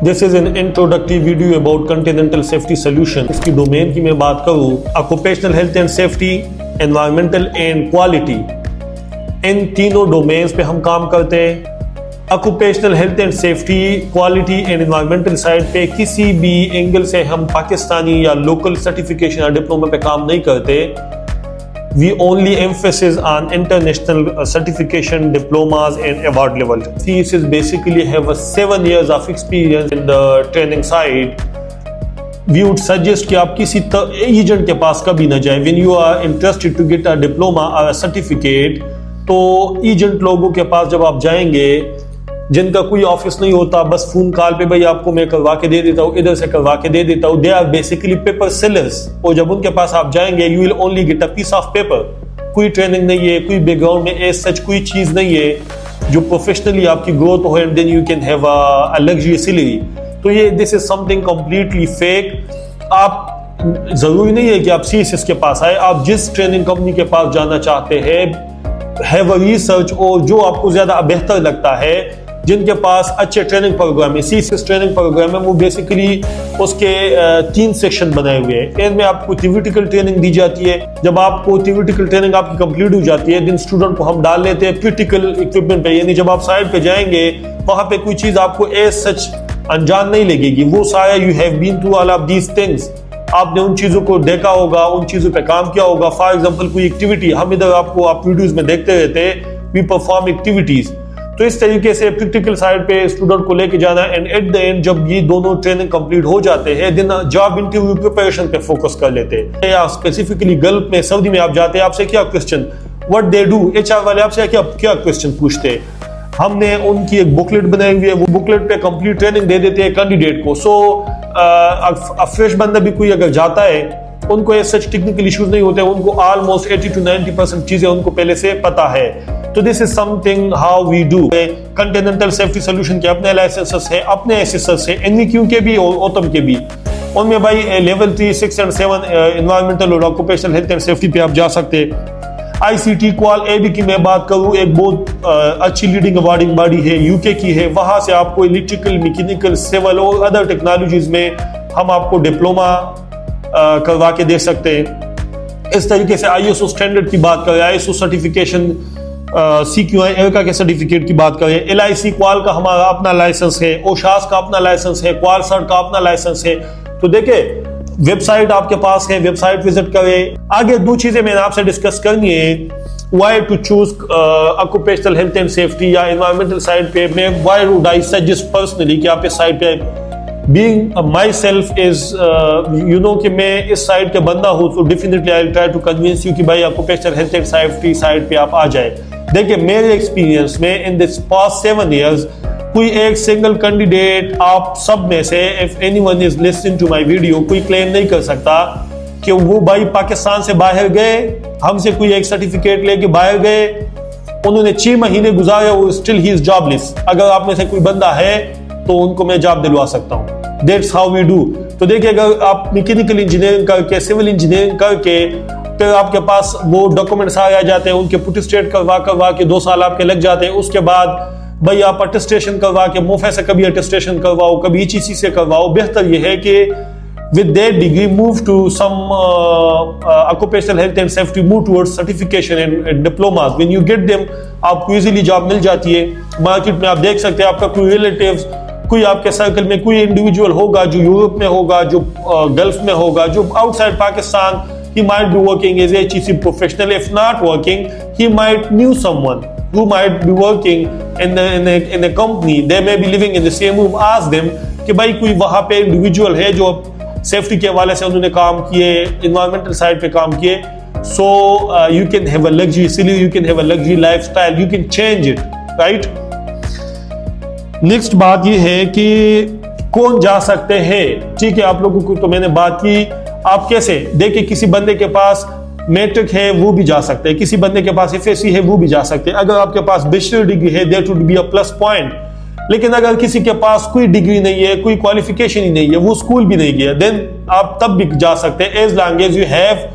This is an introductory video about continental safety solution. इसकी domain की मैं बात करूँ, occupational health and safety, environmental and quality, इन तीनों डोमेन्स पे हम काम करते हैं। Occupational health and safety, quality and environmental side पे किसी भी एंगल से हम पाकिस्तानी या लोकल सर्टिफिकेशन या डिप्लोमा पे काम नहीं करते। We only emphasis on international certification, diplomas and award level. CSS basically have a 7 years of experience in the training side. We would suggest कि आप किसी एजेंट के पास कभी ना जाएं. When you are interested to get a diploma or a certificate, तो agent लोगों के पास जब आप जाएंगे जिनका कोई ऑफिस नहीं होता, बस फोन कॉल पे भाई आपको मैं करवा के दे देता हूँ, इधर से करवा के दे देता हूँ, they are basically paper sellers. और जब उनके पास आप जाएंगे, you will only get a piece of paper. कोई ट्रेनिंग नहीं है, कोई बैकग्राउंड में एज सच कोई चीज नहीं है जो प्रोफेशनली आपकी ग्रोथ हो and then you can have a luxury salary. तो ये this is something completely fake. आप जरूरी नहीं है कि आप CSS के पास आए, आप जिस ट्रेनिंग कंपनी के पास जाना चाहते हैं, हैव अ रिसर्च, और जो आपको ज्यादा बेहतर लगता है, जिनके पास अच्छे ट्रेनिंग प्रोग्राम है। CSS ट्रेनिंग प्रोग्राम है, वो बेसिकली उसके 3 सेक्शन बनाए हुए हैं। इनमें आपको थ्योरेटिकल ट्रेनिंग दी जाती है। जब आपको थ्योरेटिकल ट्रेनिंग आपकी कंप्लीट हो जाती है, दिन स्टूडेंट को हम डाल लेते हैं प्रैक्टिकल इक्विपमेंट पे, यानी जब आप साइड पे जाएंगे वहां पे कोई चीज आपको एज सच अनजान नहीं लगेगी। वो सारा you have been through all of these things, आपने उन चीजों को देखा होगा, उन चीजों पे काम किया होगा। फॉर एग्जाम्पल कोई एक्टिविटी, हम इधर आपको आप वीडियोज में देखते रहते हैं, वी परफॉर्म एक्टिविटीज। तो इस तरीके से प्रैक्टिकल साइड पे स्टूडेंट को लेके जाना, एंड एट द एंड जब ये दोनों ट्रेनिंग कंप्लीट हो जाते हैं, देन जॉब इंटरव्यू प्रिपरेशन पे फोकस कर लेते हैं। या स्पेसिफिकली गल्फ में, सऊदी में आप जाते हैं, आपसे क्या question what they do, HR वाले आपसे क्या क्या क्वेश्चन पूछते हैं। हमने उनकी एक बुकलेट बनाई हुई है, वो बुकलेट पे कंप्लीट ट्रेनिंग दे देते हैं कैंडिडेट को। सो फ्रेश बंदा भी कोई अगर जाता है, उनको ये सच टेक्निकल इश्यूज नहीं होते, उनको ऑलमोस्ट 80 to 90% चीजें उनको पहले से पता है। तो this is something how we do. Continental safety solution के अपने लाइसेंसेस है, अपने एसेसर्स है, NVQ के भी और ओतम के भी। उनमें भाई लेवल 3, 6 एंड 7 एनवायरमेंटल और ऑक्यूपेशनल हेल्थ एंड सेफ्टी पे आप जा सकते हैं। ICT क्वाल AB की मैं बात करूं, एक बहुत अच्छी लीडिंग अवार्डिंग बॉडी है, UK की है। वहां से आपको इलेक्ट्रिकल, मैकेनिकल, सिविल और अदर टेक्नोलॉजीज में हम आपको डिप्लोमा करवा के दे सकते हैं। इस तरीके से ISO स्टैंडर्ड की बात करें, ISO सर्टिफिकेशन, CQI एरका के सर्टिफिकेट की बात करें, LIC क्वाल का हमारा अपना लाइसेंस है, ओशास का अपना लाइसेंस है, क्वाल सर्ट का अपना लाइसेंस है। तो देखिए वेबसाइट आपके पास है, वेबसाइट विजिट करें। आगे 2 चीजें मैंने आपसे डिस्कस करनी है, why to choose occupational health and safety या एनवायरमेंटल साइड पे। मैं why would I suggest personally कि आप इस साइड पे, being myself is you know कि मैं इस साइड के बंदा हूँ, तो definitely I will try to convince you कि भाई occupational health and safety side पे आप आ जाए। देखिए मेरे एक्सपीरियंस में इन दिस पास्ट 7 years, कोई एक सिंगल कैंडिडेट आप सब में से, if anyone is listening to my video, कोई क्लेम नहीं कर सकता कि वो भाई पाकिस्तान से बाहर गए, हमसे कोई एक सर्टिफिकेट लेके बाहर गए, उन्होंने 6 महीने गुजारे, वो स्टिल ही इज जॉबलेस। अगर आप में से कोई बंदा है तो उनको मैं जॉब दिलवा सकता हूँ। That's how we do. तो देखिए अगर आप मैकेनिकल इंजीनियरिंग करके, सिविल इंजीनियरिंग करके, फिर आपके पास वो डॉक्यूमेंट्स आ जाते हैं, उनके पुट स्टेट करवा के 2 साल आपके लग जाते हैं। उसके बाद भाई आप अटेस्टेशन करवा के, मोफे से कभी अटेस्टेशन करवाओ, कभी HEC से करवाओ। बेहतर ये है कि with that degree move to some occupational health and safety, move towards certification and diplomas. When you get them, आपको इजीली जॉब मिल जाती है। मार्केट में आप देख सकते हैं, आपका कोई रिलेटिव्स, कोई आपके सर्कल में कोई इंडिविजुअल होगा जो यूरोप में होगा, जो गल्फ में होगा, जो outside Pakistan, he might be working as a HEC professional. If not working, he might knew someone who might be working in a company. They may be living in the same room. Ask them कि भाई कोई वहां पे individual है जो safety के हवाले से उन्होंने काम किए, इन्वायरमेंटल साइड पे काम किए। So you can have a luxury city, you can have a luxury lifestyle, you can change it, right? Next बात ये है कि कौन जा सकते हैं। ठीक है, आप लोगों को तो मैंने बात की, आप कैसे देखिए, किसी बंदे के पास मैट्रिक है वो भी जा सकते हैं, किसी बंदे के पास FSC है वो भी जा सकते हैं। अगर आपके पास बैचलर डिग्री है, that would be a plus point. लेकिन अगर किसी के पास कोई डिग्री नहीं है, कोई क्वालिफिकेशन ही नहीं है, वो स्कूल भी नहीं गया, देन आप तब भी जा सकते हैं, as long as you have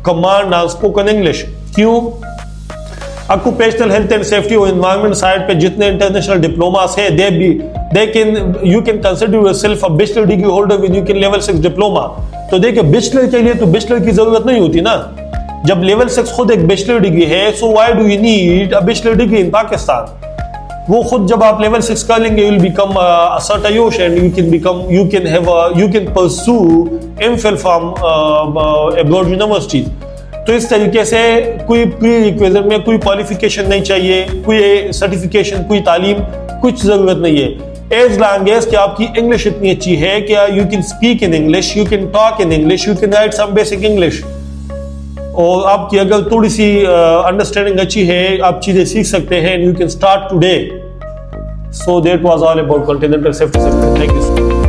command on spoken English. क्यों? ऑक्यूपेशनल हेल्थ एंड सेफ्टी और एनवायरनमेंट साइड पे जितने इंटरनेशनल डिप्लोमास है you can consider yourself a bachelor degree holder with you can level 6 diploma. तो देखिए बैचलर के लिए तो बैचलर की जरूरत नहीं होती ना, जब लेवल 6 खुद एक बैचलर डिग्री है, so why do you need a bachelor degree in Pakistan. वो खुद जब आप लेवल 6 कर लेंगे, यू विल बिकम अ सर्टायोश and you can pursue MPhil from abroad universities. तो इस तरीके से कोई प्री रिक्विजिट में कोई क्वालिफिकेशन नहीं चाहिए, कोई सर्टिफिकेशन, कोई तालीम, कुछ जरूरत नहीं है। एज लॉन्ग एज कि आपकी इंग्लिश इतनी अच्छी है कि you can speak in English, you can talk in English, you can write some basic English, और आपकी अगर थोड़ी सी अंडरस्टैंडिंग अच्छी है, आप चीजें सीख सकते हैं, you can start today. So that was all about continental safety sector. Thank you so much.